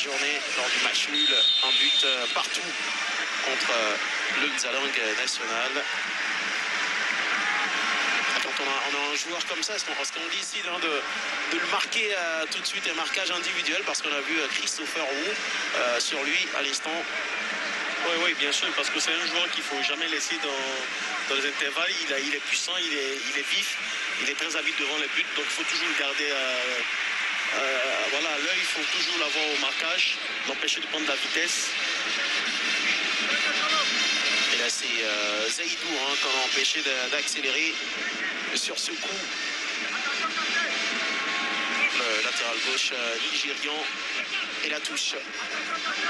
journée lors du match nul, un but partout contre le Nzalang National. Quand on a un joueur comme ça, ce qu'on décide de le marquer tout de suite, un marquage individuel, parce qu'on a vu Christopher Wu sur lui à l'instant. Oui, bien sûr, parce que c'est un joueur qu'il ne faut jamais laisser dans les intervalles. Il est puissant, il est vif, il est très habile devant les buts, donc il faut toujours le garder voilà, à l'œil, il faut toujours l'avoir au marquage, l'empêcher de prendre de la vitesse. Et là, c'est Zaïdou qu'on a empêché d'accélérer sur ce coup. Le latéral gauche nigérian et la touche.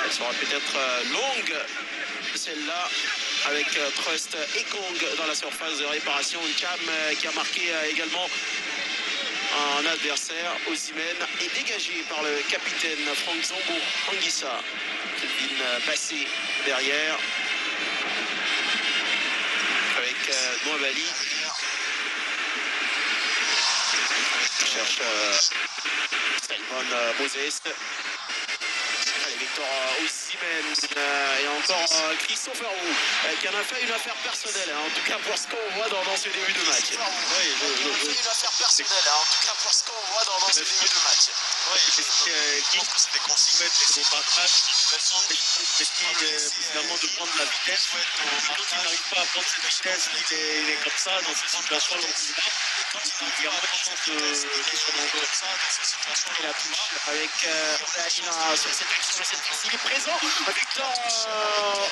Elle sera peut-être longue, celle-là, avec Trust et Kong dans la surface de réparation. Cham qui a marqué également un adversaire, Osimhen, est dégagé par le capitaine Franck Zambo Anguissa. Kelvin passé derrière avec Noabali. Cherche Salmon Moses. Allez, Victor Osimhen et encore Christopher Wu qui en a fait une affaire personnelle, en tout cas pour ce qu'on voit dans ce début de match. Oui, une affaire personnelle, en tout cas pour ce qu'on voit dans ce début de match. Oui, je pense que c'est des consignes au marquage, finalement de prendre la vitesse. Quand il n'arrive pas à prendre cette vitesse, il est comme ça dans ces situations là. Il y a moins de chance qu'il soit dangereux. Et la touche avec Olalina sur cette touche. Il est présent. Victor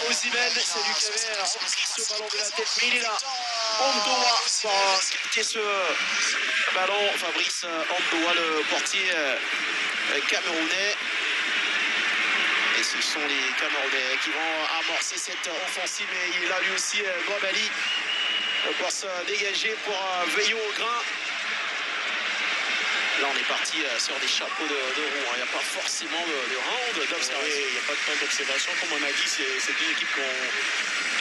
Osimhen, c'est lui qui avait repris ce ballon de la tête, mais il est là. Ondoa pour quitter ce ballon. Fabrice Ondoa, le portier camerounais. Et ce sont les Camerounais qui vont amorcer cette offensive. Et il est là lui aussi, Noabali, pour se dégager, pour veiller au grain. Là, on est parti sur des chapeaux de roue. Il n'y a pas forcément de round d'observation. Il n'y a pas de point d'observation. Comme on a dit, c'est deux équipes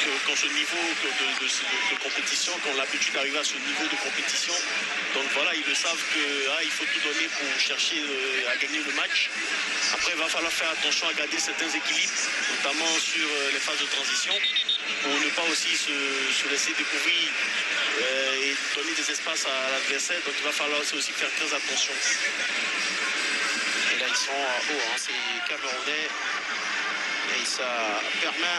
qui ont ce niveau de compétition, qui ont l'habitude d'arriver à ce niveau de compétition. Donc voilà, ils le savent qu'il faut tout donner pour chercher à gagner le match. Après, il va falloir faire attention à garder certains équilibres, notamment sur les phases de transition, pour ne pas aussi se laisser découvrir et donner des espaces à l'adversaire. Donc il va falloir aussi faire très attention. Et là, ils sont hauts, c'est les Camerounais. Et ça permet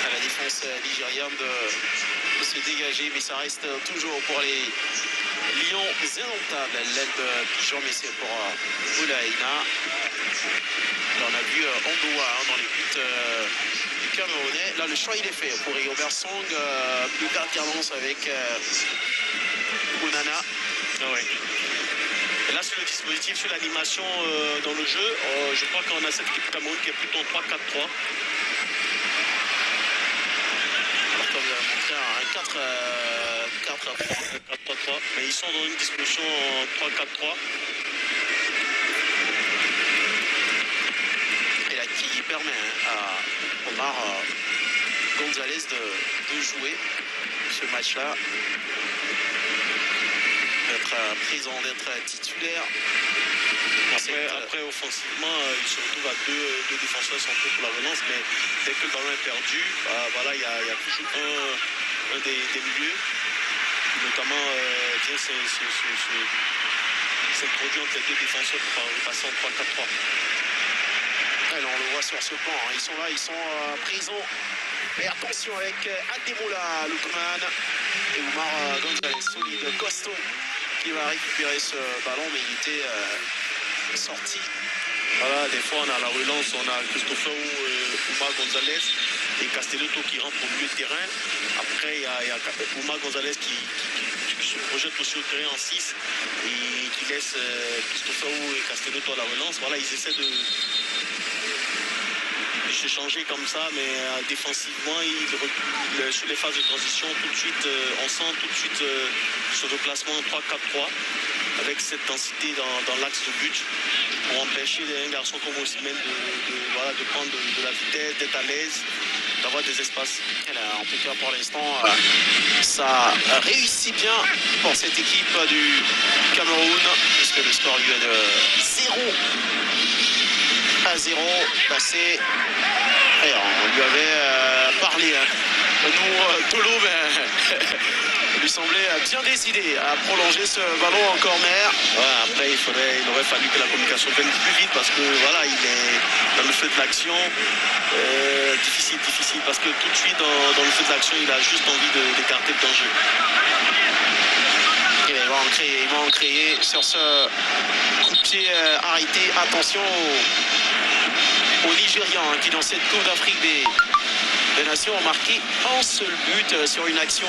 à la défense nigériane de se dégager, mais ça reste toujours pour les Lions indomptables. L'aide Pigeon, mais c'est pour Oulaïna. Là, on a vu Ondoa dans les buts du Camerounais. Là, le choix il est fait pour Rigobert Song. Plus d'alternance avec Onana. Ah ouais. Et là, sur le dispositif, sur l'animation dans le jeu, je crois qu'on a cette équipe Cameroun qui est plutôt en 3-4-3. Alors que vous avez montré un 4-3, mais ils sont dans une disposition en 3-4-3. Et là, qui permet à Omar Gonzalez de jouer ce match-là. D'être présent, d'être titulaire. Après, offensivement, il se retrouve à deux défenseurs centraux pour la relance, mais dès que le ballon est perdu, voilà, il y a toujours un des milieux qui notamment vient s'introduire entre les deux défenseurs pour passer en 3-4-3. Alors, on le voit sur ce plan, ils sont là, ils sont présents. Mais attention avec Ademola Lukman et Omar Gonzalez, solide, costaud, qui va récupérer ce ballon, mais il était sorti. Voilà, des fois on a la relance, on a Christopher Omar Gonzalez et Castelletto qui rentre au milieu de terrain. Après il y a Omar Gonzalez qui se projette aussi au terrain en 6 et qui laisse Christopher et Castelletto à la relance. Voilà, ils essaient de se changer comme ça, mais défensivement, sur les phases de transition, tout de suite, on sent tout de suite ce replacement en 3-4-3 avec cette densité dans l'axe de but pour empêcher un garçon comme Osimhen de prendre de la vitesse, d'être à l'aise, d'avoir des espaces. En tout cas, pour l'instant, ça réussit bien pour cette équipe du Cameroun, puisque le score lui est de 0 1-0 passé. Et on lui avait parlé. Nous, Tolo, il lui semblait bien décidé à prolonger ce ballon en corner. Ouais, après, il aurait fallu que la communication vienne plus vite parce que voilà, il est dans le feu de l'action. Difficile, parce que tout de suite, dans le feu de l'action, il a juste envie d'écarter le danger. Et il va en créer sur ce coup de pied arrêté. Attention aux Nigérians qui, dans cette Coupe d'Afrique des Nations, ont marqué un seul but sur une action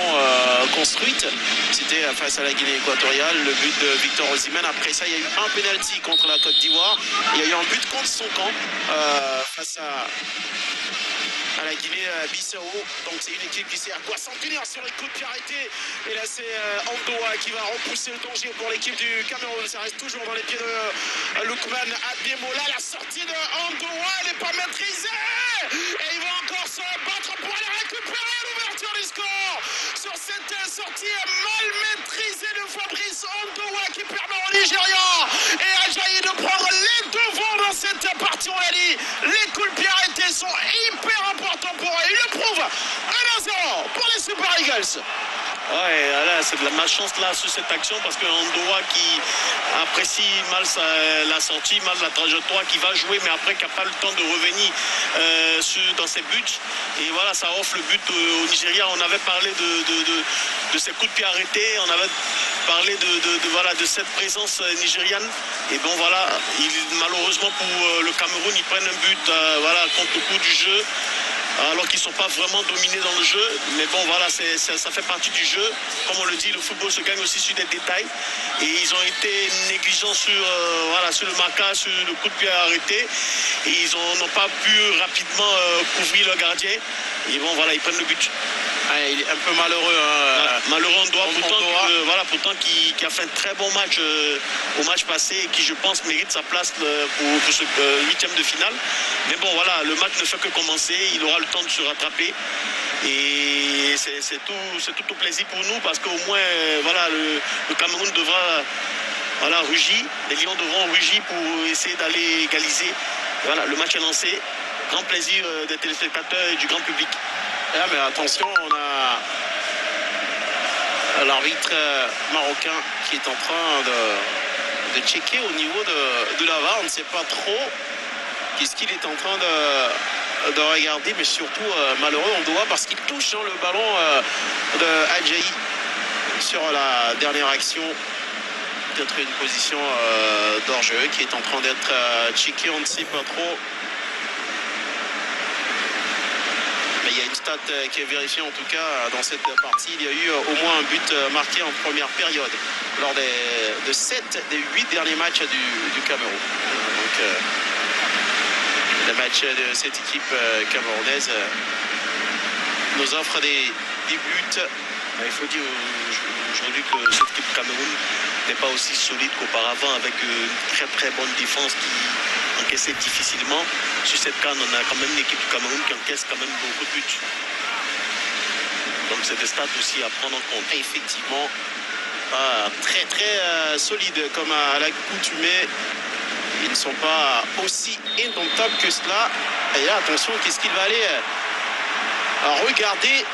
construite. C'était face à la Guinée équatoriale, le but de Victor Osimhen. Après ça, il y a eu un penalty contre la Côte d'Ivoire. Il y a eu un but contre son camp face à la Guinée-Bissau. Donc c'est une équipe qui sait à quoi s'en tenir sur les coups de pied arrêtés. Et là c'est Andoa qui va repousser le danger pour l'équipe du Cameroun. Ça reste toujours dans les pieds de Lookman Ademola. La sortie de Andoa, elle n'est pas maîtrisée. Et il va encore se battre pour aller récupérer l'ouverture du score sur cette sortie mal maîtrisée de Fabrice Andoa qui permet au Nigeria et à Ajayi de prendre les devants dans cette partie. On l'a dit, les coups de pied arrêtés sont hyper importants pour eux. Ils le prouvent. 1-0 pour les Super Eagles. Ouais, là, c'est de la malchance là sur cette action parce que Andoa qui apprécie mal la sortie, mal la trajectoire, qui va jouer mais après qui n'a pas le temps de revenir dans ses buts. Et voilà, ça offre le but au Nigeria. On avait parlé de ces coups de pied arrêtés, on avait parlé voilà, de cette présence nigériane. Et bon voilà, malheureusement pour le Cameroun, ils prennent un but voilà, contre le coup du jeu. Alors qu'ils ne sont pas vraiment dominés dans le jeu. Mais bon, voilà, ça fait partie du jeu. Comme on le dit, le football se gagne aussi sur des détails. Et ils ont été négligents sur le marquage, sur le coup de pied arrêté. Et ils n'ont pas pu rapidement couvrir le gardien. Et bon, voilà, ils prennent le but. Ouais, il est un peu malheureux. Malheureux pourtant qui a fait un très bon match au match passé et qui, je pense, mérite sa place pour ce huitième de finale. Mais bon, voilà, le match ne fait que commencer. Il aura le temps de se rattraper. Et c'est tout au plaisir pour nous parce qu'au moins, voilà, le Cameroun devra rugir. Les Lions devront rugir pour essayer d'aller égaliser. Voilà, le match est lancé. Grand plaisir des téléspectateurs et du grand public. Ah, mais attention, on a l'arbitre marocain qui est en train de checker au niveau de la VAR. On ne sait pas trop qu'est-ce qu'il est en train de regarder, mais surtout malheureux on doit parce qu'il touche le ballon de Ajayi sur la dernière action. Peut-être une position d'hors-jeu qui est en train d'être checkée, on ne sait pas trop. Mais il y a une stat qui est vérifiée en tout cas dans cette partie. Il y a eu au moins un but marqué en première période lors de 7 des 8 derniers matchs du Cameroun. Donc le match de cette équipe camerounaise nous offre des buts. Il faut dire aujourd'hui que cette équipe Cameroun n'est pas aussi solide qu'auparavant avec une très très bonne défense qui encaissait difficilement. Sur cette CAN, on a quand même une équipe du Cameroun qui encaisse quand même beaucoup de buts. Donc c'est des stats aussi à prendre en compte. Et effectivement, très très solide comme à l'accoutumée. Ils ne sont pas aussi indomptables que cela. Et là, attention, qu'est-ce qu'il va aller regarder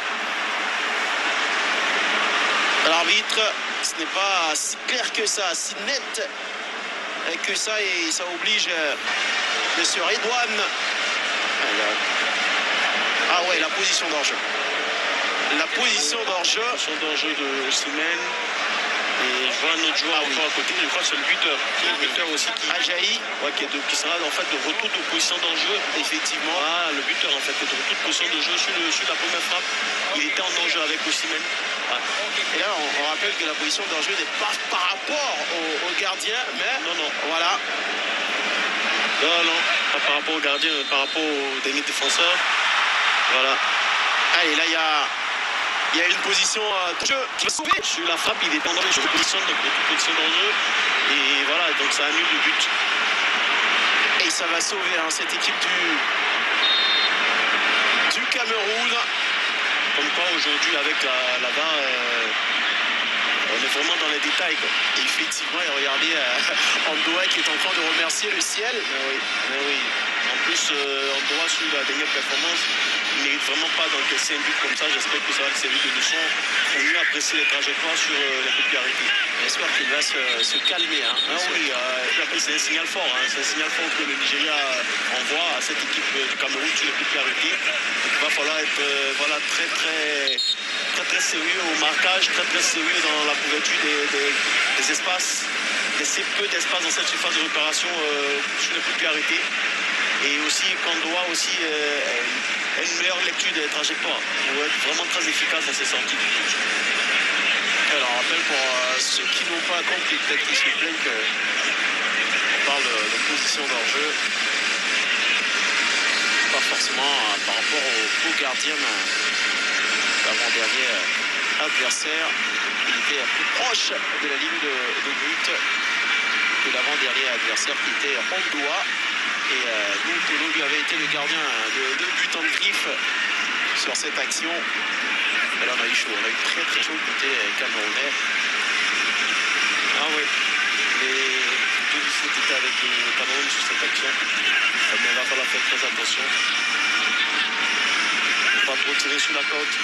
l'arbitre. Ce n'est pas si clair que ça, si net que ça, et ça oblige Monsieur Redouane. Ah ouais, la position d'hors-jeu. La position d'hors-jeu. La position d'hors-jeu de Osimhen. Et je vois un autre joueur encore à côté, je crois que c'est le buteur. Le buteur aussi Ajayi, qui sera en fait de retour de position d'hors-jeu. Effectivement. Ah, le buteur en fait, de retour de position de jeu sur la première frappe. Il était en hors-jeu avec Osimhen. Et là, on rappelle que la position d'hors-jeu n'est pas par rapport au gardien, mais non. Voilà. Non, pas par rapport au gardien, mais par rapport au dernier défenseur. Voilà. Allez, là, il y a une position de jeu qui va sauver. Sur la frappe, il est en jeu, position d'enjeu. Et voilà, donc ça annule le but. Et ça va sauver cette équipe du Cameroun. Comme quoi aujourd'hui avec la VAR, On est vraiment dans les détails, quoi. Et effectivement, et regardez Andoa qui est en train de remercier le ciel. Mais oui. En plus, Andoa, sur la dernière performance, il ne mérite vraiment pas d'encaisser un but comme ça. J'espère que ça va le servir de leçon pour mieux apprécier les trajectoires sur les popularités. J'espère qu'il va se calmer. Hein, oui, c'est un signal fort. Hein. C'est un signal fort que le Nigeria envoie à cette équipe du Cameroun sur les popularités. Il va falloir être très sérieux au marquage, très sérieux dans la couverture des espaces, laisser peu d'espace dans cette surface de réparation sur les popularités. Et aussi Kandoa aussi une meilleure lecture des trajectoires pour être vraiment très efficace dans ses sorties. Alors on rappelle pour ceux qui n'ont pas compris, peut-être qu'ils se plaignent qu'on parle de position d'enjeu. Pas forcément par rapport au gardien l'avant-dernier adversaire. Il était plus proche de la ligne de but que l'avant-dernier adversaire qui était Andoa. Et Tolo lui avait été le gardien de but en griffe sur cette action. Et là on a eu chaud, on a eu très chaud côté camerounais. Ah oui, les deux du foot étaient avec le Cameroun sur cette action. Mais il va falloir faire très attention. Pas trop tirer sur la côte.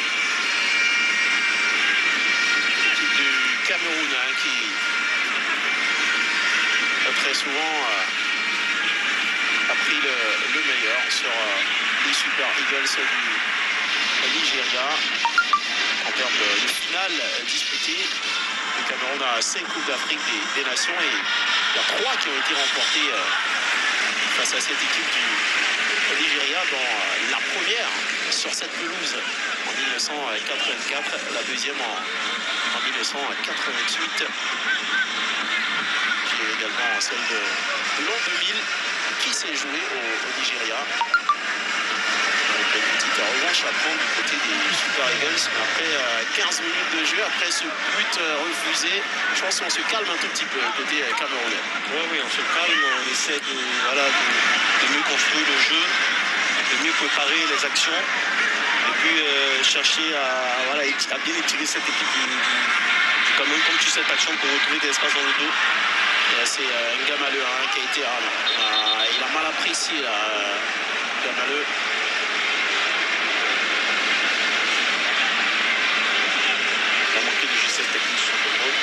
L'équipe du Cameroun qui très souvent a pris le meilleur sur les Super Eagles du Nigeria. En termes de finale disputée, le Cameroun a 5 Coupes d'Afrique des Nations et il y a 3 qui ont été remportées face à cette équipe du Nigeria, dans la première sur cette pelouse en 1984, la deuxième en 1988, qui est également celle de l'an 2000 qui s'est jouée au Nigeria. Une petite revanche à prendre du côté des Super Eagles, mais après 15 minutes de jeu, après ce but refusé, je pense qu'on se calme un tout petit peu côté camerounais. Oui, on se calme, on essaie de mieux construire le jeu, de mieux préparer les actions, et puis chercher à bien étirer cette équipe du Cameroun comme sur cette action pour retrouver des espaces dans le dos. C'est Ngamaleu qui a été il a mal apprécié là, Ngamaleu. Il a manqué de justesse technique sur le contrôle.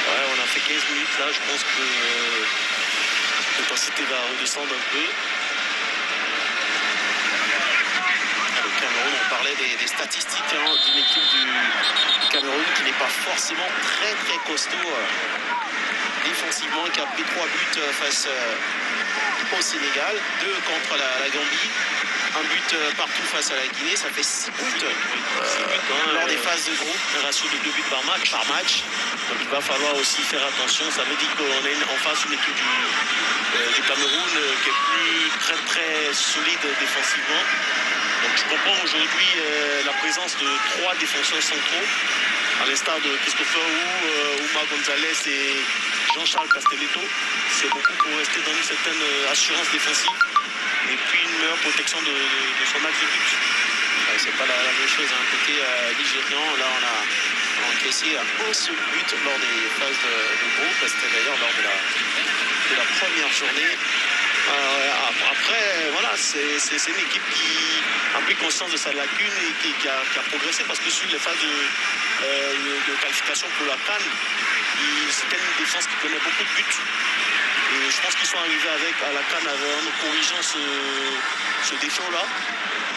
Ouais, on a fait 15 minutes là, je pense que l'intensité va redescendre un peu. Le Cameroun, on parlait des statistiques d'une équipe du Cameroun qui n'est pas forcément très costaud défensivement, qui a pris 3 buts face au Sénégal, 2 contre la Gambie, 1 but partout face à la Guinée, ça fait 6 buts lors des phases de groupe. Un ratio de 2 buts par match. Donc il va falloir aussi faire attention. Ça veut dire qu'on est en face d'une équipe du Cameroun qui est plus très solide défensivement. Donc je comprends aujourd'hui la présence de 3 défenseurs centraux, à l'instar de Christopher Ouma Gonzalez et Jean-Charles Castelletto. C'est beaucoup pour rester dans une certaine assurance défensive et puis une meilleure protection de son axe de but. C'est pas la même chose côté nigérian. Là on a encaissé un seul but lors des phases de groupe. C'était d'ailleurs lors de la première journée. Après, voilà, c'est une équipe qui a pris conscience de sa lacune et qui a progressé, parce que sur les phases de qualification pour la CAN, c'était une défense qui prenait beaucoup de buts. Et je pense qu'ils sont arrivés à la CAN en corrigeant ce défaut-là.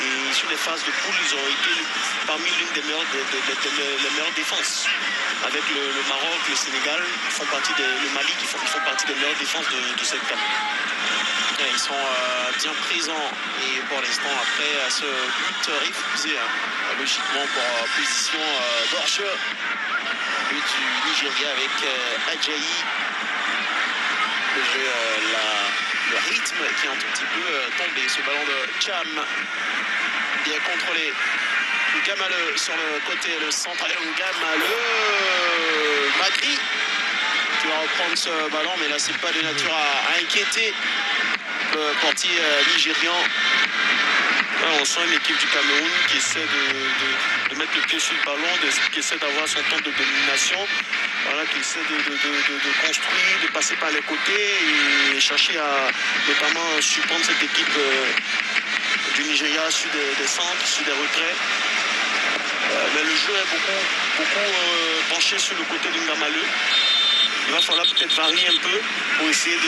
Et sur les phases de poule, ils ont été parmi l'une des meilleures défenses. Avec le Maroc, le Sénégal, le Mali, qui font partie des meilleures défenses de cette CAN. Ils sont bien présents et pour l'instant après ce but refusé logiquement pour position d'hors-jeu. But du Nigeria avec Adjayi. Le jeu, le rythme qui est un tout petit peu tombé. Ce ballon de Cham bien contrôlé. Ngamaleu sur le côté, le centre. Allez, Ngamaleu Magri qui va reprendre ce ballon, mais là c'est pas de nature à inquiéter le portier nigérian. Là, on sent une équipe du Cameroun qui essaie de mettre le pied sur le ballon, qui essaie d'avoir son temps de domination, voilà, qui essaie de construire, de passer par les côtés et chercher à notamment surprendre cette équipe du Nigeria sur des centres, sur des retraits. Mais le jeu est beaucoup penché sur le côté de Ngamaleu. Il va falloir peut-être varier un peu pour essayer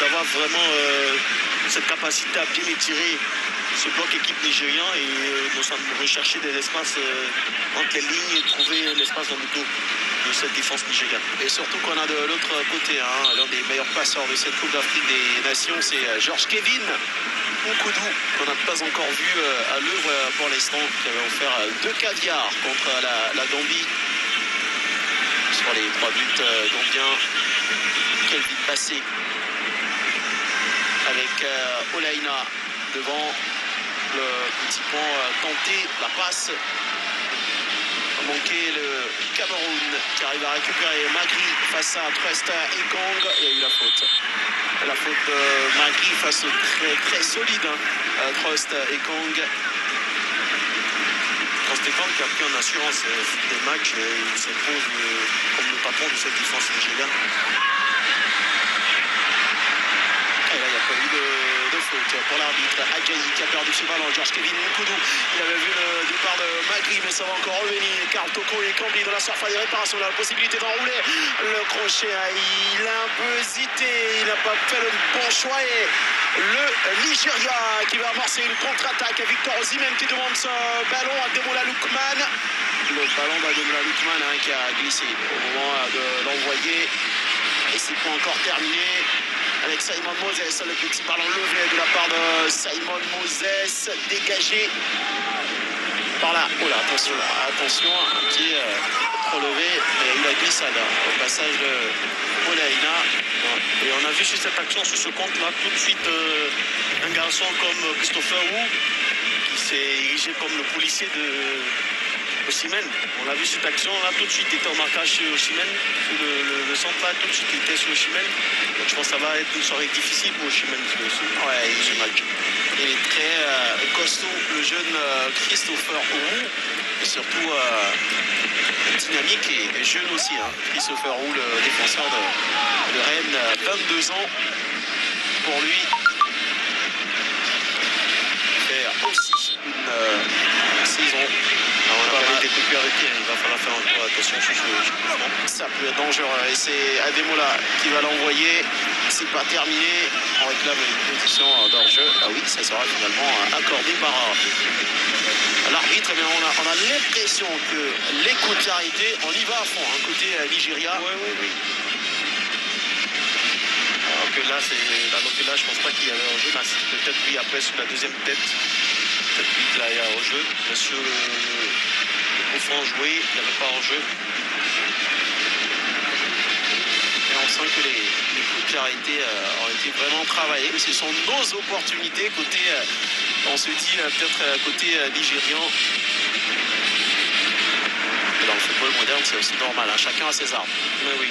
d'avoir vraiment cette capacité à bien étirer ce bloc équipe nigérian et rechercher des espaces entre les lignes et trouver l'espace dans le dos de cette défense nigériane. Et surtout qu'on a de l'autre côté, l'un des meilleurs passeurs de cette Coupe d'Afrique des Nations, c'est Georges Kevin Nkoudou, qu'on n'a pas encore vu à l'œuvre pour l'instant, qui avait offert 2 caviars contre la Gambie sur les 3 buts gambiens. Quel but passé avec Olaïna devant le petit pont tenté, la passe manqué le Cameroun qui arrive à récupérer Magri face à Trust Ekong. Il y a eu la faute. La faute de Magri face au très solide Trust Ekong. Trust Ekong qui a pris en assurance des matchs et il s'impose comme le patron de cette défense nigériane. Et là, il n'y a pas eu de faute pour l'arbitre. Adjayi qui a perdu ce ballon. Georges Kevin Nkoudou. Il avait vu le départ de Magri, mais ça va encore revenir. Karl Toko et Kambi dans la surface de réparation. Il a la possibilité d'enrouler le crochet. Il a un peu hésité. Il n'a pas fait le bon choix. Et le Nigeria qui va amorcer une contre-attaque. Victor Osimhen qui demande ce ballon à Ademola Lookman. Le ballon d'Ademola Lookman qui a glissé au moment de l'envoyer. Et c'est pas encore terminé. Avec Simon Moses, le petit ballon levé de la part de Simon Moses, dégagé par là. Oh là, attention, un pied relevé, il y a eu la glissade au passage de Olaïna. Et on a vu sur cette action, sur ce compte-là, tout de suite un garçon comme Christopher Wu, qui s'est érigé comme le policier de Osimhen. On a vu cette action là, tout de suite il était au marquage sur Osimhen, le centre là, tout de suite il était sur Osimhen. Donc je pense que ça va être une soirée difficile pour Osimhen ce match. Il est très costaud, le jeune Christopher Wu, et surtout dynamique et jeune aussi. Christopher Wu, le défenseur de Rennes, 22 ans pour lui. Faire aussi une saison. On a parlé des coups arrêtés, il va falloir faire encore attention sur ce mouvement. Ça peut être dangereux et c'est Ademola qui va l'envoyer. C'est pas terminé. On réclame une position d'hors-jeu. Ah oui, ça sera finalement accordé par l'arbitre. Mais on a l'impression que les coups arrêtés, on y va à fond, côté Nigeria. Oui. Alors que là, je pense pas qu'il y avait hors-jeu. Peut-être lui après sur la deuxième tête. Peut-être lui là, il y a hors-jeu. Bien sûr, le franc joué, il n'y avait pas hors-jeu. Et on sent que les coups de clarité ont été vraiment travaillés. Ce sont nos opportunités côté, on se dit peut-être côté nigérian. Et dans le football moderne, c'est aussi normal. Chacun a ses armes. Mais oui.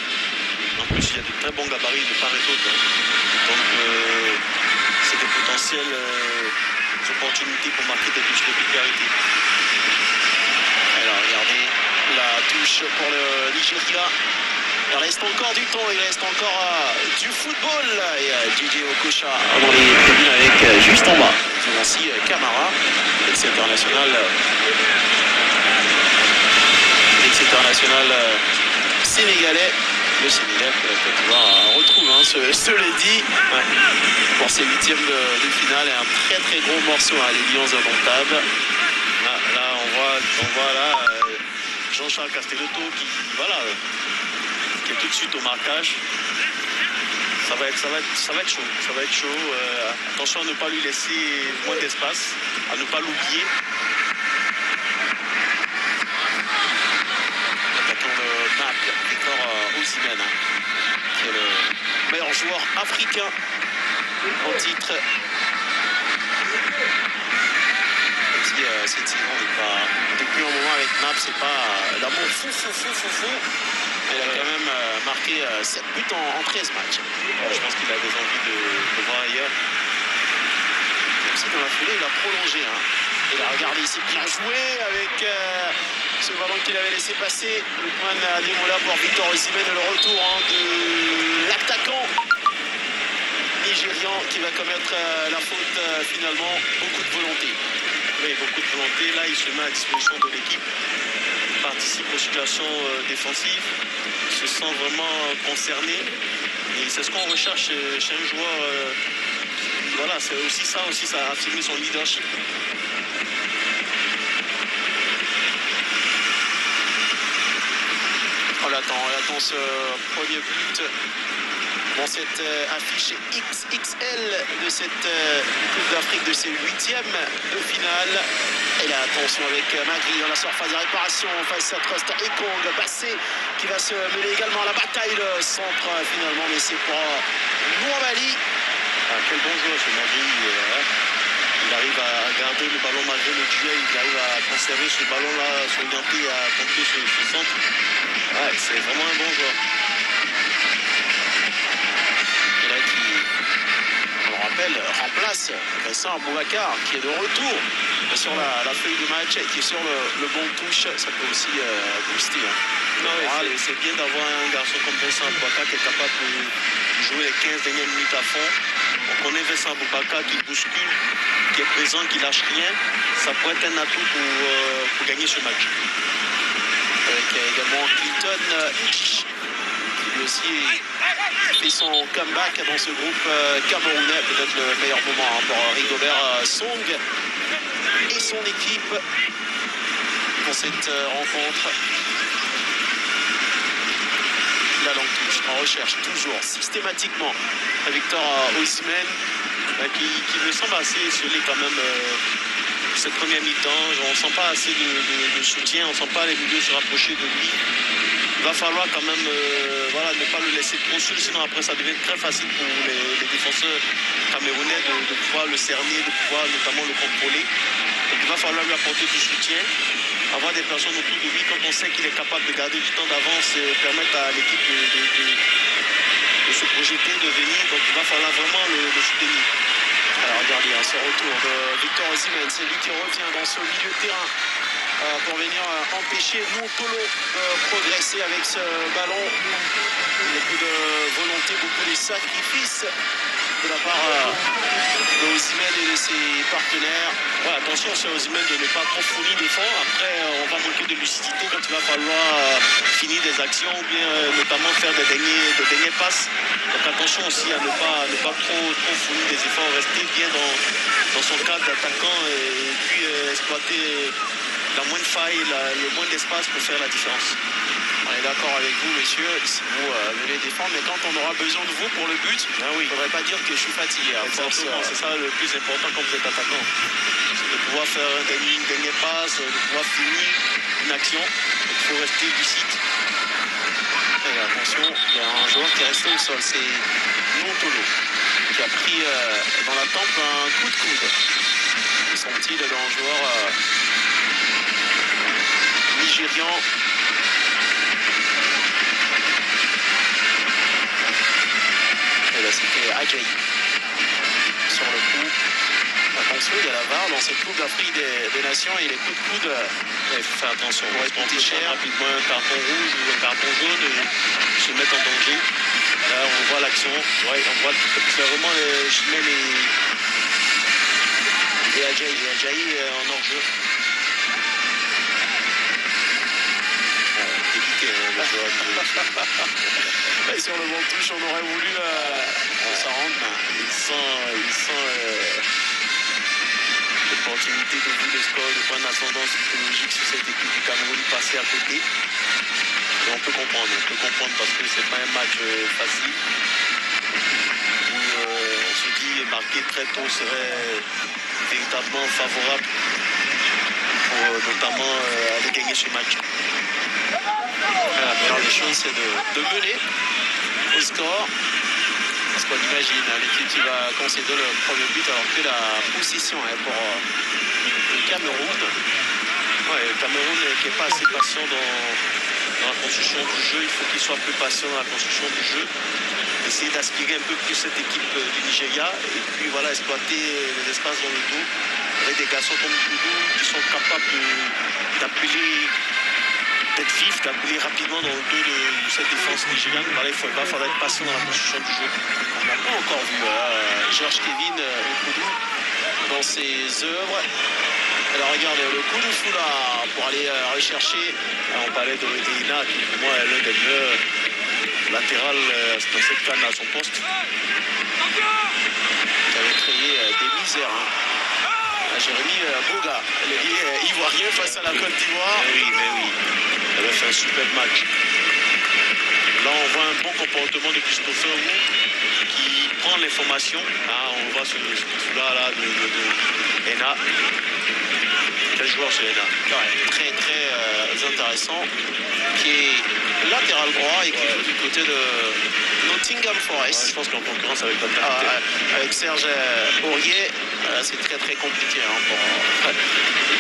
En plus, il y a de très bons gabarits de part et d'autre. Donc, c'est des potentiels opportunités pour marquer des touches de vulgarité. Alors regardez la touche pour le Nigeria. Il reste encore du temps, il reste encore du football. Et DJ Okocha dans les tribunes avec juste en bas. Aussi Camara, ex-international sénégalais. Le Sénégal que la Côte d'Ivoire retrouve, ce lundi, pour ses huitièmes de finale, et un très gros morceau, les Lions indomptables. Là, on voit là Jean-Charles Castellotto qui est tout de suite au marquage. Ça va être chaud. Attention à ne pas lui laisser moins d'espace, à ne pas l'oublier. L'attaquant de Naples, Victor Osimhen, qui est le meilleur joueur africain en titre. Cette saison n'est pas, depuis un moment avec Naples, c'est pas l'amour fou. Il a quand même marqué 7 buts en 13 matchs. Je pense qu'il a des envies de voir ailleurs. Même si dans la foulée, il a prolongé. Hein. Et là, regardez, c'est bien joué avec ce ballon qu'il avait laissé passer. Le point d'Ademola pour Victor Osimhen. Le retour de l'attaquant nigérian qui va commettre la faute finalement. Beaucoup de volonté. Oui, beaucoup de volonté. Là, il se met à disposition de l'équipe. Il participe aux situations défensives. Il se sent vraiment concerné. Et c'est ce qu'on recherche chez un joueur. Voilà, c'est aussi ça a affirmé son leadership. On attend ce premier but dans cette affiche XXL de cette Coupe d'Afrique de ses 8e de finale. Et là, attention avec Magri dans la surface de réparation face à Trust Ekong. Bassé qui va se mêler également à la bataille. Le centre finalement, mais c'est pour Mouamali. Ah, quel bon joueur ce Magri. Il arrive à garder le ballon malgré le duel. Il arrive à conserver ce ballon-là, s'orienter à tenter ce centre. Ouais, c'est vraiment un bon joueur. Et là qui, on le rappelle, remplace Vincent Aboubakar qui est de retour sur la feuille de match et qui est sur le bon touche. Ça peut aussi booster. Hein. Non, c'est bien d'avoir un garçon comme Vincent Aboubakar qui est capable de jouer les 15 dernières minutes à fond. On connaît Vincent Aboubakar qui bouscule, qui est présent, qui lâche rien. Ça pourrait être un atout pour gagner ce match. Avec également Clinton qui lui aussi fait son comeback dans ce groupe camerounais. Peut-être le meilleur moment pour Rigobert Song et son équipe pour cette rencontre. La longue touche, on recherche toujours systématiquement Victor Osimhen qui me semble assez isolé quand même cette première mi-temps. On ne sent pas assez de soutien, on ne sent pas les milieux se rapprocher de lui. Il va falloir quand même voilà, ne pas le laisser trop seul, sinon après ça devient très facile pour les défenseurs camerounais de pouvoir le cerner, de pouvoir notamment le contrôler. Donc il va falloir lui apporter du soutien, avoir des personnes autour de lui quand on sait qu'il est capable de garder du temps d'avance et permettre à l'équipe de se projeter, de venir. Donc il va falloir vraiment le soutenir. Alors regardez, ce retour de Victor Osimhen, c'est lui qui revient dans ce milieu de terrain pour venir empêcher Montolo de progresser avec ce ballon. Beaucoup de volonté, beaucoup de sacrifices de la part de Osimhen et de ses partenaires. Ouais, attention c'est Osimhen de ne pas trop fournir d'efforts. Après, on va manquer de lucidité quand il va falloir finir des actions ou bien notamment faire des dernières passes. Donc attention aussi à ne pas trop fournir des efforts, rester bien dans son cadre d'attaquant et puis exploiter la moindre faille, le moins d'espace pour faire la différence. On est d'accord avec vous, messieurs, si vous venez défendre, mais quand on aura besoin de vous pour le but, il ne faudrait pas dire que je suis fatigué. Exactement, c'est ça le plus important quand vous êtes attaquant. C'est de pouvoir faire une dernière passe, de pouvoir finir une action. Il faut rester lucide. Et attention, il y a un joueur qui est resté au sol, c'est Montolo, qui a pris dans la tempe un coup de coude. Sont-ils dans le joueur nigérian? Et là c'était Ajayi sur le coup. Attention, il y a la VAR dans cette Coupe d'Afrique des Nations et les coups de coude. Il faut faire attention, on va coûter cher. Rapidement un carton rouge ou un carton jaune et se mettre en danger. Là on voit l'action, on voit clairement Chimène et Ajayi en hors-jeu. Le joueur et sur le bon touche, on aurait voulu s'en rendre. Il sent l'opportunité de vous le score, de prendre l'ascendance psychologique sur cette équipe du Cameroun, passer à côté. Et on peut comprendre parce que c'est pas un match facile. Où on se dit marquer très tôt serait véritablement favorable pour notamment aller gagner ce match. La meilleure des choses, c'est de mener au score. Parce qu'on imagine l'équipe qui va concéder le premier but alors que la possession est pour le Cameroun. Ouais, le Cameroun qui n'est pas assez patient dans la construction du jeu. Il faut qu'il soit plus patient dans la construction du jeu. Essayer d'aspirer un peu plus cette équipe du Nigeria. Et puis voilà, exploiter les espaces dans le dos. Avec des garçons comme Koudou qui sont capables d'appeler, d'être vifs, d'appeler rapidement dans le dos de cette défense nigériane. Voilà, il va falloir être patient dans la construction du jeu. On n'a pas encore vu Georges Kevin Koudou dans ses œuvres. Alors regardez, le coup de fou là pour aller rechercher. On parlait de Medina qui pour moi est l'un des meilleurs latéral dans cette canne à son poste. Qui avait créé des misères. Hein. Jérémy Boga, ivoirien face à la Côte d'Ivoire. Oui. Il avait fait un super match. Là on voit un bon comportement de Christopher Wu qui prend l'information. Ah, on voit ce là de Ena. Quel joueur c'est Ena? Ouais, très intéressant. Qui est latéral droit et qui joue du côté de Nottingham Forest. Ouais, je pense qu'en concurrence avec notre avec Serge Aurier, c'est très compliqué hein, pour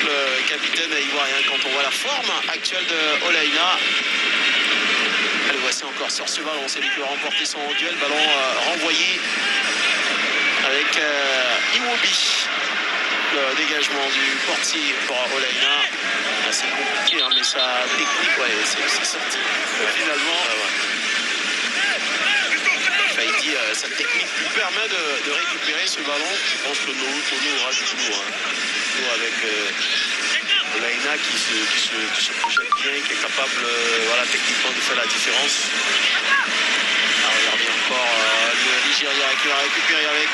le capitaine ivoirien. Quand on voit la forme actuelle de Olaïna. Le voici encore sur ce ballon, c'est lui qui va remporter son duel. Ballon renvoyé avec Iwobi. Le dégagement du portier pour Olaïna. C'est compliqué, hein, mais sa technique, ouais, c'est sorti. Finalement, Faïdi, sa technique lui permet de récupérer ce ballon. Je pense que Tono aura du boulot. Hein. Avec Olaïna qui se projette bien, qui est capable voilà, techniquement de faire la différence. Alors, regardez encore le Nigeria qui va récupérer avec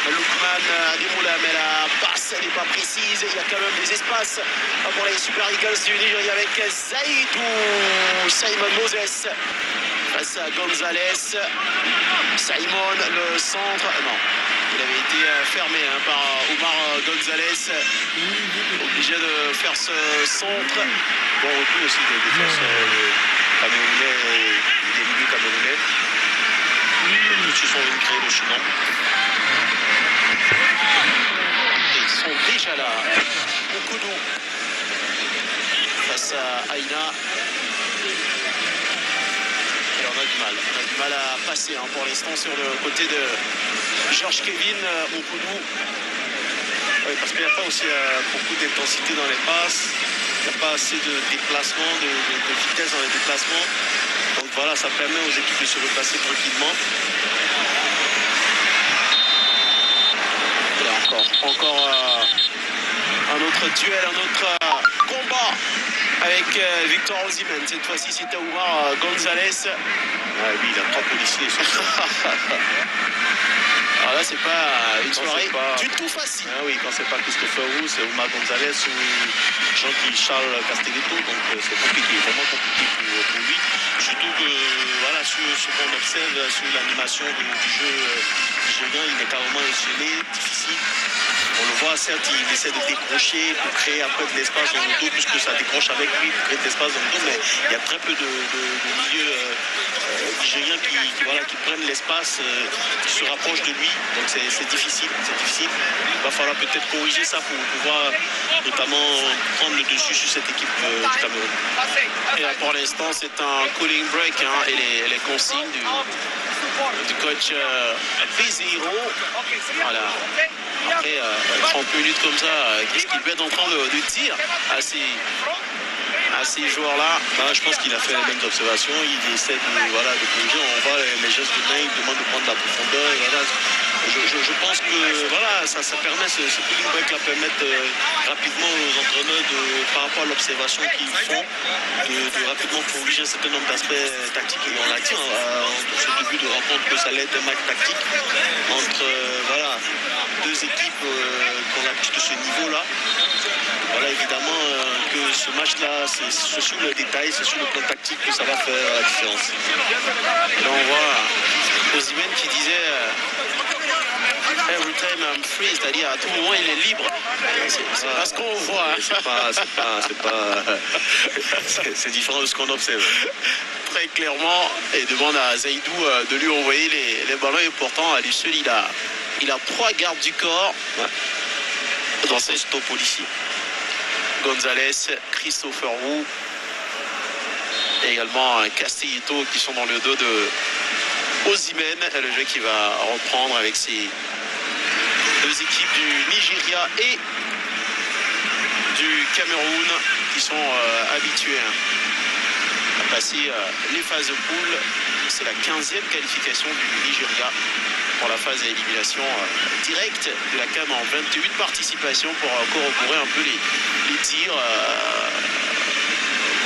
Lukman Ademoula, mais la passe n'est pas précise. Il y a quand même des espaces pour les Super Eagles du Nigeria avec Zaïdou, Simon Moses face à Gonzalez. Simon, le centre, non, il avait été fermé hein, par Omar Gonzalez, obligé de faire ce centre. Bon recul aussi des défenseurs camerounais et des milieux camerounais. Ils se sont venus créer le chemin. Et ils sont déjà là. Koudou face à Aïna. Et on a du mal à passer hein, pour l'instant sur le côté de Georges Kevin Koudou. Oui, parce qu'il n'y a pas aussi beaucoup d'intensité dans les passes. Il n'y a pas assez de déplacement, de vitesse dans les déplacements. Donc voilà, ça permet aux équipes de se replacer tranquillement. Et là encore un autre duel, un autre combat avec Victor Osimhen. Cette fois-ci, c'était Omar Gonzalez. Ah oui, il a 3 policiers. Alors là, c'est pas une soirée du tout facile. Ah oui, quand c'est pas Christopher Wu, c'est Omar Gonzalez ou Jean-Charles Castelletto. Donc c'est compliqué, vraiment compliqué pour lui. Surtout que, voilà, sur ce qu'on observe, sur l'animation du jeu nigérien, il est carrément isolé, difficile. On le voit, certes, il essaie de décrocher pour créer après de l'espace dans le dos, puisque ça décroche avec lui pour créer de l'espace dans le dos, mais il y a très peu de milieux nigériens qui prennent l'espace, qui se rapprochent de lui. Donc c'est difficile. Il va falloir peut-être corriger ça pour pouvoir notamment prendre le dessus sur cette équipe du Cameroun. Et là, pour l'instant, c'est un cooling break hein, et les consignes du coach Bezero. Voilà. Après 30 minutes comme ça, qu'est-ce qu'il peut être en train de dire à ces joueurs-là? Je pense qu'il a fait les mêmes observations. Il essaie de corriger. On voit les gestes de main, il demande de prendre de la profondeur. Et voilà. Je pense que voilà, ça permet, ce cooling break là permettre rapidement aux entraîneurs, par rapport à l'observation qu'ils font, de rapidement corriger un certain nombre d'aspects tactiques. Et on l'a dit en ce début de rencontre que ça allait être un match tactique entre deux équipes qu'on a plus de ce niveau-là. Voilà, évidemment que ce match-là, c'est sur le détail, c'est sur le plan tactique que ça va faire la différence. Et là, on voit Osimhen qui disait every time I'm free, c'est-à-dire à tout moment il est libre. C'est pas ce qu'on voit. C'est différent de ce qu'on observe. Très clairement, et demande à Zaïdou de lui envoyer les ballons, et pourtant à lui seul il a 3 gardes du corps dans ses stop policiers. Gonzalez, Christopher Wu et également Castellito qui sont dans le dos de Osimhen. Le jeu qui va reprendre avec ces deux équipes du Nigeria et du Cameroun qui sont habitués à passer les phases de poule. C'est la 15e qualification du Nigeria pour la phase d'élimination directe de la CAN en 28 participations pour corroborer un peu les tirs.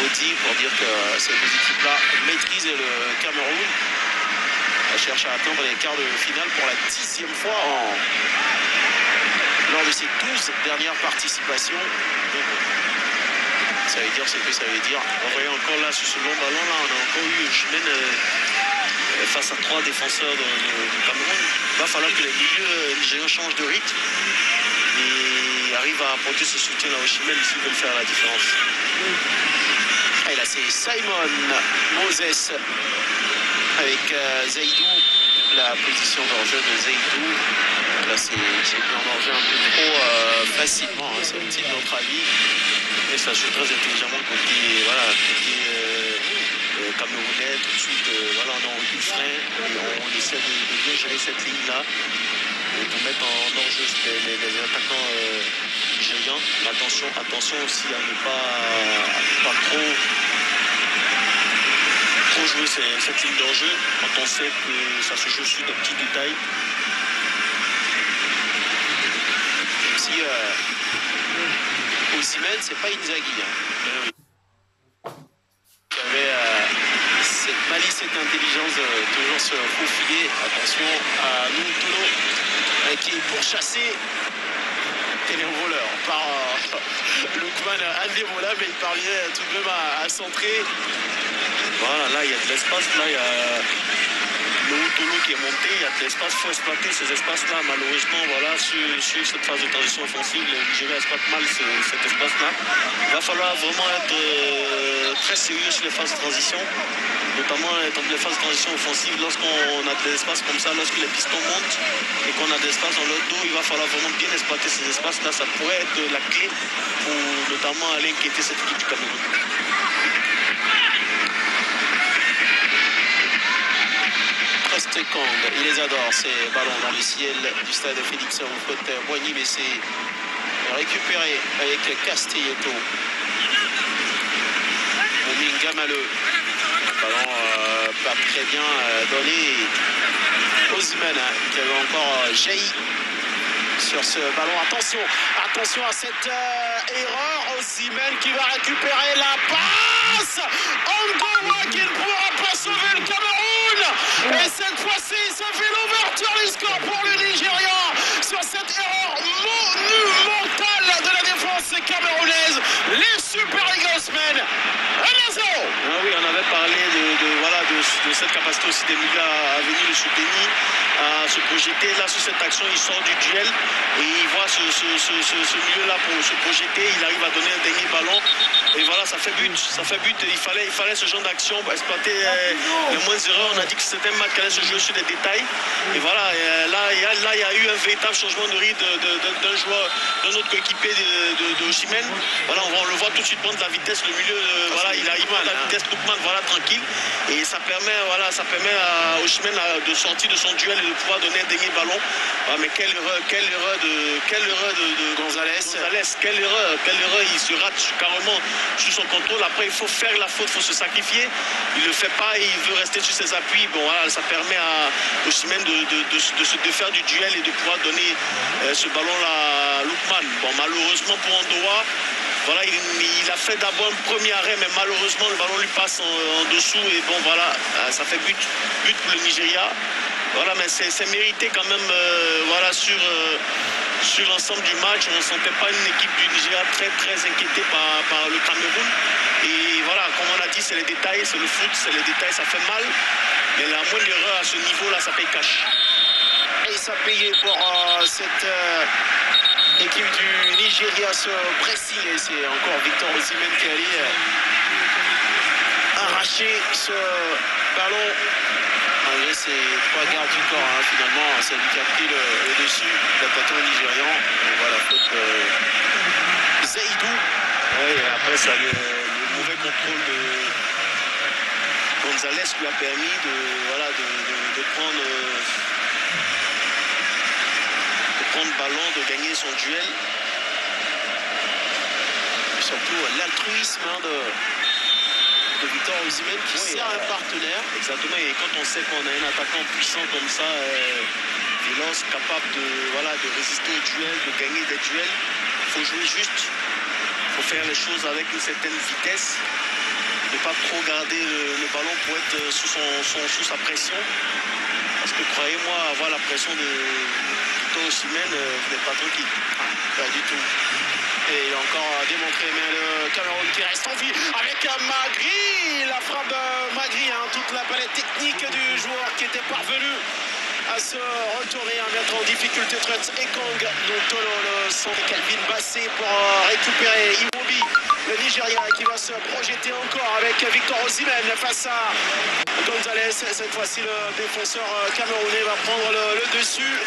Pour dire que ces deux équipes-là maîtrisent le Cameroun. Elle cherche à atteindre les quarts de finale pour la 10e fois lors de ses 12 dernières participations. Donc, ça veut dire ce que ça veut dire. On voyait encore là sur ce long ballon là, on a encore eu Osimhen face à 3 défenseurs du Cameroun. Il va falloir que les milieux nigériens changent de rythme et arrivent à apporter ce soutien à Osimhen s'ils veulent faire la différence. Et là c'est Simon Moses avec Zaidou, la position d'enjeu de Zaidou. Là c'est mis en danger un peu trop facilement, hein, c'est aussi de notre avis. Et ça joue très intelligemment côté camerounais. Tout de suite, voilà, on est en recul frein et on essaie de bien gérer cette ligne-là et pour mettre en danger les attaquants nigérians. Attention aussi à ne pas trop jouer cette ligne d'enjeu quand on sait que ça se joue sur des petits détails. Même si Osimhen, c'est pas Inzaghi. Hein. Il y avait cette malice, cette intelligence de toujours se faufiler. Attention à Nuntolo qui est pourchassé. Et les voleurs par Lookman indémolable, mais il parvient tout de même à centrer. Voilà, là il y a de l'espace, là il y a le Nuntolo qui est monté, il y a de l'espace, il faut exploiter ces espaces-là. Malheureusement, voilà, sur cette phase de transition offensive, le Nigeria exploite mal cet espace-là. Il va falloir vraiment être très sérieux sur les phases de transition, notamment dans les phases de transition offensive. Lorsqu'on a de l'espace comme ça, lorsque les pistons montent et qu'on a de l'espace dans leur dos, il va falloir vraiment bien exploiter ces espaces-là. Ça pourrait être la clé pour notamment aller inquiéter cette équipe du Cameroun. Kong, il les adore, ces ballons dans le ciel du stade Félix Houphouët-Boigny, mais c'est récupéré avec Castelletto. Mominga Maleux, ballon pas très bien donné. Osimhen qui avait encore jailli sur ce ballon. Attention à cette erreur. Osimhen qui va récupérer la passe. Ondoa qui ne pourra pas sauver le Cameroun. Et cette fois-ci, ça fait l'ouverture du score pour le Nigeria sur cette erreur monumentale de la défense camerounaise. Les Super Eagles mènent 1-0. Ah oui, on avait parlé de cette capacité aussi des milieux à venir le soutenir, à se projeter. Là, sur cette action, il sort du duel et il voit ce milieu-là pour se projeter. Il arrive à donner un dernier ballon. Et voilà, ça fait but. Il fallait ce genre d'action pour exploiter les moindres erreurs. On a dit que c'était un match qui allait se jouer sur des détails. Et voilà, là, il y a eu un véritable changement de rythme d'un joueur, d'un autre coéquipier de Osimhen. Voilà, on le voit tout de suite prendre de la vitesse. Le milieu, voilà, il arrive à la vitesse, Lookman, voilà, tranquille. Et ça permet à Osimhen de sortir de son duel et de pouvoir donner un dernier ballon. Ah, mais quelle erreur de Gonzalez. Quelle erreur, il se rate carrément sur son contrôle. Après, il faut faire la faute, il faut se sacrifier. Il ne le fait pas et il veut rester sur ses appuis. Bon, voilà, ça permet à Osimhen de se défaire du duel et de pouvoir donner ce ballon-là à Lookman. Bon, malheureusement pour Ondoa, voilà, il a fait d'abord un premier arrêt, mais malheureusement, le ballon lui passe en dessous. Et bon, voilà, ça fait but pour le Nigeria. Voilà, mais c'est mérité quand même, voilà, sur l'ensemble du match. On ne sentait pas une équipe du Nigeria très inquiétée par le Cameroun. Et voilà, comme on a dit, c'est les détails, c'est le foot, c'est les détails, ça fait mal. Mais la moindre erreur à ce niveau-là, ça paye cash. Et ça payait pour cette équipe du Nigeria, ce Brésil. Et c'est encore Victor Osimhen qui allait arracher ce ballon. Malgré ces 3 gardes du corps, hein, finalement, c'est lui qui a pris le dessus, l'attaquant nigérian. On voit la faute de Zaidou. Après, ça, le mauvais contrôle de Gonzalez lui a permis de prendre le ballon, de gagner son duel. Et surtout l'altruisme de Victor Osimhen qui sert un partenaire. Exactement, et quand on sait qu'on a un attaquant puissant comme ça, véloce, capable de résister au duel, de gagner des duels, il faut jouer juste, il faut faire les choses avec une certaine vitesse, ne pas trop garder le ballon pour être sous sa pression. Parce que croyez-moi, avoir la pression de Victor Osimhen, vous n'êtes pas tranquille. Pas du tout. Et il a encore démontré, mais le Cameroun qui reste en vie avec Magri, la frappe de Magri, toute la palette technique du joueur qui était parvenu à se retourner, à mettre en difficulté Trent Ekong. Tolo, le centre Calvin Bassé pour récupérer Iwobi, le Nigeria qui va se projeter encore avec Victor Osimhen face à Gonzalez. Cette fois-ci, le défenseur camerounais va prendre le dessus.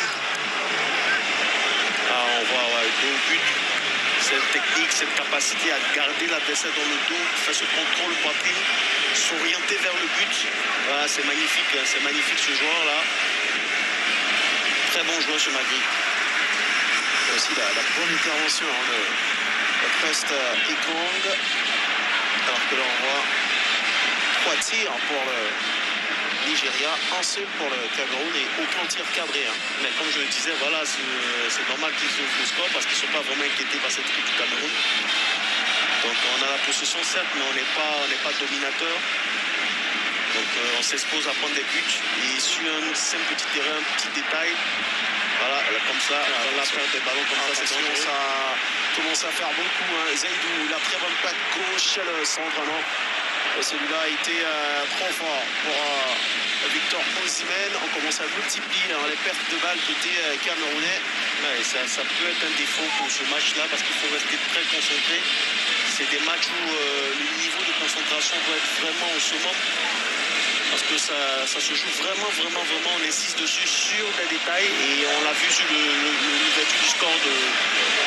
On voit deux buts, cette technique, cette capacité à garder l'adversaire dans le dos, faire ce contrôle poitrine, s'orienter vers le but. Voilà, c'est magnifique ce joueur-là. Très bon joueur ce Magri. Et aussi la bonne intervention de Trent Ekong. Alors que là on voit 3 tirs pour le Nigeria, un seul pour le Cameroun et aucun tir cadré. Mais comme je le disais, voilà, c'est normal qu'ils ouvrent le score parce qu'ils ne sont pas vraiment inquiétés par cette équipe du Cameroun. Donc on a la possession certes, mais on n'est pas dominateur. Donc on s'expose à prendre des buts et sur un simple petit terrain, un petit détail, voilà, comme ça, on la perte des ballons comme ça, c'est dangereux. Ça commence à faire beaucoup. Zaidou, la très bonne patte gauche, le centre, non. Celui-là a été trop fort pour Victor Osimhen. On commence à multiplier les pertes de balles côté camerounais. Ouais, ça peut être un défaut pour ce match-là parce qu'il faut rester très concentré. C'est des matchs où le niveau de concentration doit être vraiment au summum. Parce que ça se joue vraiment, on insiste dessus sur des détails. Et on l'a vu sur l'ouverture du score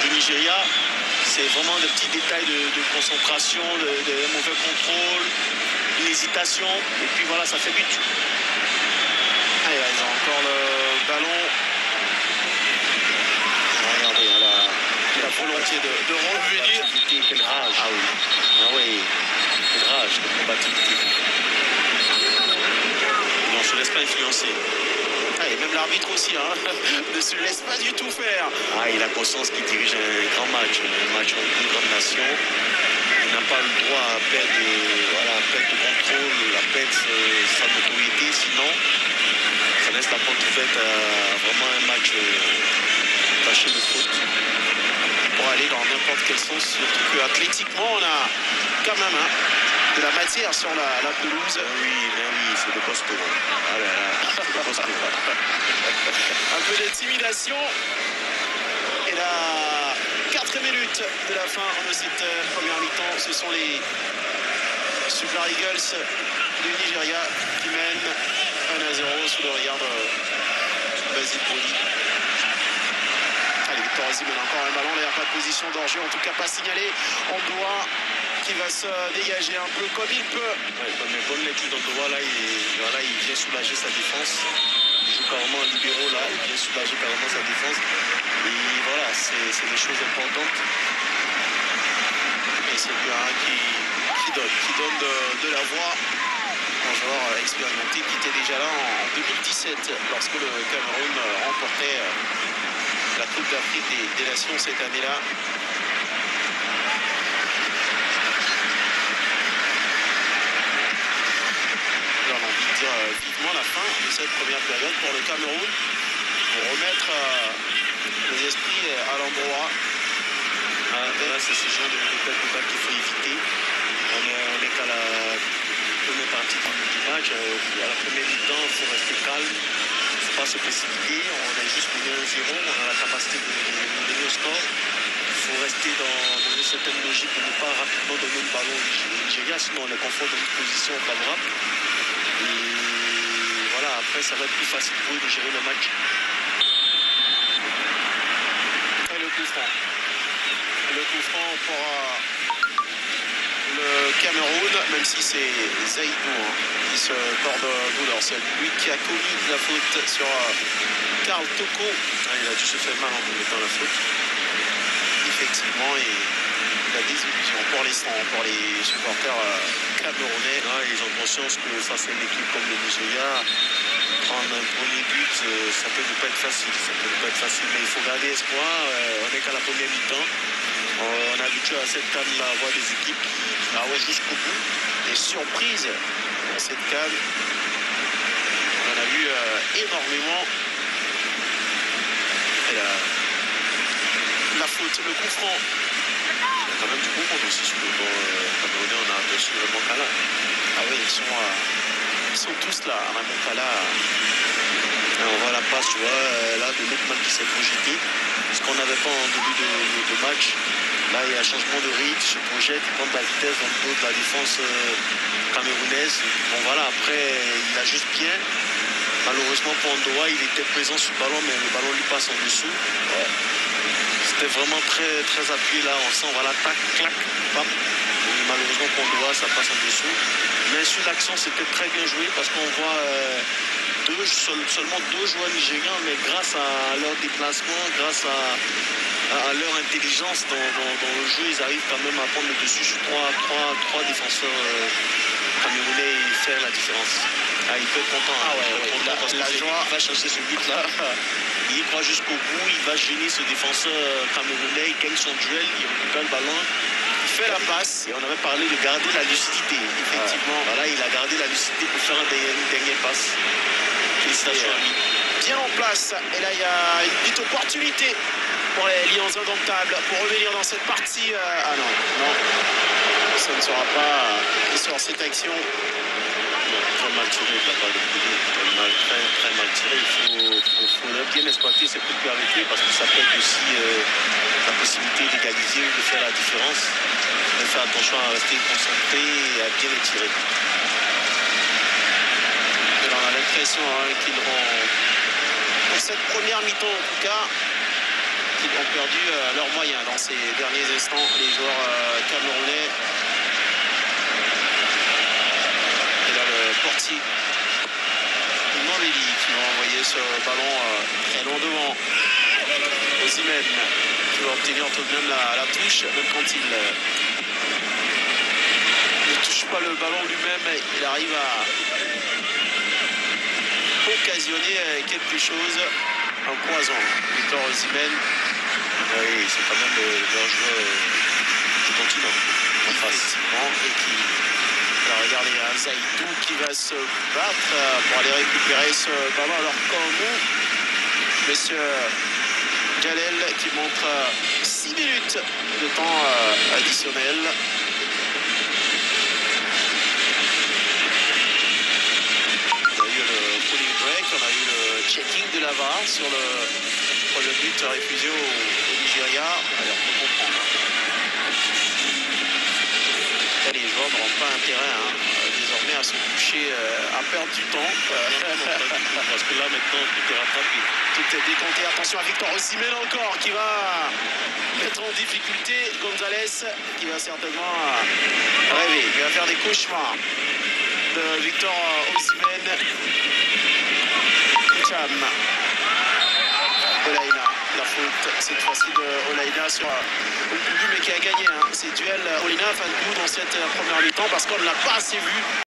du Nigeria. C'est vraiment des petits détails de concentration, de mauvais contrôle, une hésitation. Et puis voilà, ça fait but. Allez, ils ont encore le ballon. Regardez la volonté de revenir. Quelle rage. Ah oui, quelle rage de combativité. On ne se laisse pas influencer. Et même l'arbitre aussi, ne se laisse pas du tout faire. Il a conscience qu'il dirige un grand match, d'une grande nation. Il n'a pas le droit à perdre, de contrôle, à perdre sa notoriété, sinon ça laisse la porte ouverte à vraiment un match taché de faute. Pour aller dans n'importe quel sens, surtout qu'athlétiquement, on a quand même de la matière sur la pelouse. Oui, c'est de costaud. Un peu d'intimidation. Et là, 4 minutes de la fin de cette première mi-temps. Ce sont les Super Eagles du Nigeria qui mènent 1-0 sous le regard de Basile Boli. Allez, Victor Osimhen, encore un ballon. Il n'y a pas de position d'enjeu, en tout cas pas signalé. On doit qui va se dégager un peu comme il peut. Mais bonne lecture d'Andoua, il vient soulager sa défense. Il joue carrément un libéraux là, il vient soulager carrément sa défense. Et voilà, c'est des choses importantes. Et c'est lui qui donne de la voix. Un joueur expérimenté qui était déjà là en 2017 lorsque le Cameroun remportait la Coupe d'Afrique des Nations cette année-là. Vivement la fin de cette première période pour le Cameroun pour remettre les esprits à l'endroit. Là, c'est ce genre de tête qu'il faut éviter. On est qu'à la première partie du match. À la première mi-temps, il faut rester calme. Il ne faut pas se précipiter. On est juste mené 1-0. On a la capacité de mener au score. Il faut rester dans une certaine logique pour ne pas rapidement donner le ballon au Nigeria. Sinon, on est confort dans une position favorable. Et voilà, après ça va être plus facile pour eux de gérer le match. Et le coup franc. Le coup franc pour le Cameroun, même si c'est Zaïdou qui se porte douleur. C'est lui qui a commis la faute sur Karl Toko. Il a dû se faire mal en commettant la faute. Effectivement, et la désillusion pour les supporters camerounais. Ils ont conscience que face à une équipe comme le Nigeria, prendre un premier but, ça peut ne pas être facile. Mais il faut garder espoir. On n'est qu'à la première mi-temps. On est habitué à cette CAN-là à voir des équipes qui jusqu'au bout. Des surprises dans cette CAN. On en a vu énormément. Et la faute, le coup franc. Il y a quand même du coup contre aussi sur le banc camerounais. On a aperçu vraiment Kala. Ah oui, ils sont tous là. Raymond Kala. On voit la passe, tu vois, là, de Lookman qui s'est projeté. Ce qu'on n'avait pas en début de match. Là, il y a un changement de rythme, il se projette, il prend de la vitesse dans le dos de la défense camerounaise. Bon, voilà, après, il ajuste bien. Malheureusement, pour Ondoa, il était présent sur le ballon, mais le ballon lui passe en dessous. Ouais. C'était vraiment très, très appuyé là. On sent, voilà, tac, clac, pam. Et malheureusement, pour Ondoa, ça passe en dessous. Mais sur l'action, c'était très bien joué parce qu'on voit seulement deux joueurs nigérians, mais grâce à leur déplacement, grâce à leur intelligence dans le jeu, ils arrivent quand même à prendre le dessus sur trois défenseurs camerounais et faire la différence. Il peut être content. Parce que il va chercher ce but-là. Il y croit jusqu'au bout, il va gêner ce défenseur camerounais, il gagne son duel, il récupère le ballon. Il fait la passe. Et on avait parlé de garder la lucidité. Effectivement, voilà, il a gardé la lucidité pour faire une dernière passe. Félicitations à lui. Bien en place. Et là, il y a une petite opportunité pour les Lions indomptables pour revenir dans cette partie. Ah non, ça ne sera pas sur cette action. Très mal tiré de la part de Koulou. Très mal tiré. Il faut bien exploiter ces coups de pied arrêtés parce que ça peut être aussi la possibilité d'égaliser ou de faire la différence. Mais faire attention à rester concentré et à bien les tirer. Et on a l'impression qu'ils vont, pour cette première mi-temps en tout cas, qu'ils ont perdu leurs moyens dans ces derniers instants, les joueurs camerounais. Et là, le portier Mambéli qui va envoyer ce ballon très loin devant. Osimhen qui va obtenir tout de même la touche, même quand il ne touche pas le ballon lui-même, il arrive à occasionner quelque chose en croisant. Victor Osimhen. Oui, c'est quand même le meilleur joueur du continent en face. Et qui, alors regardez, Zaïdou qui va se battre pour aller récupérer ce ballon. Alors comme nous, monsieur Jalel qui montre 6 minutes de temps additionnel. On a eu le pulling break, on a eu le checking de la VAR sur le but refusé au Nigeria. Alors, on comprend. Les joueurs n'auront pas intérêt désormais à se coucher, à perdre du temps. Parce que là, maintenant, tout est rattrapé. Tout est décompté. Attention à Victor Osimhen encore qui va mettre en difficulté Gonzalez qui va certainement rêver. Il va faire des cauchemars de Victor Osimhen. Kucham. Olaïna. La faute cette fois-ci de Olaïna sur Okoudou mais qui a gagné ces duels. Olaïna a fait un coup dans cette première mi-temps parce qu'on ne l'a pas assez vu.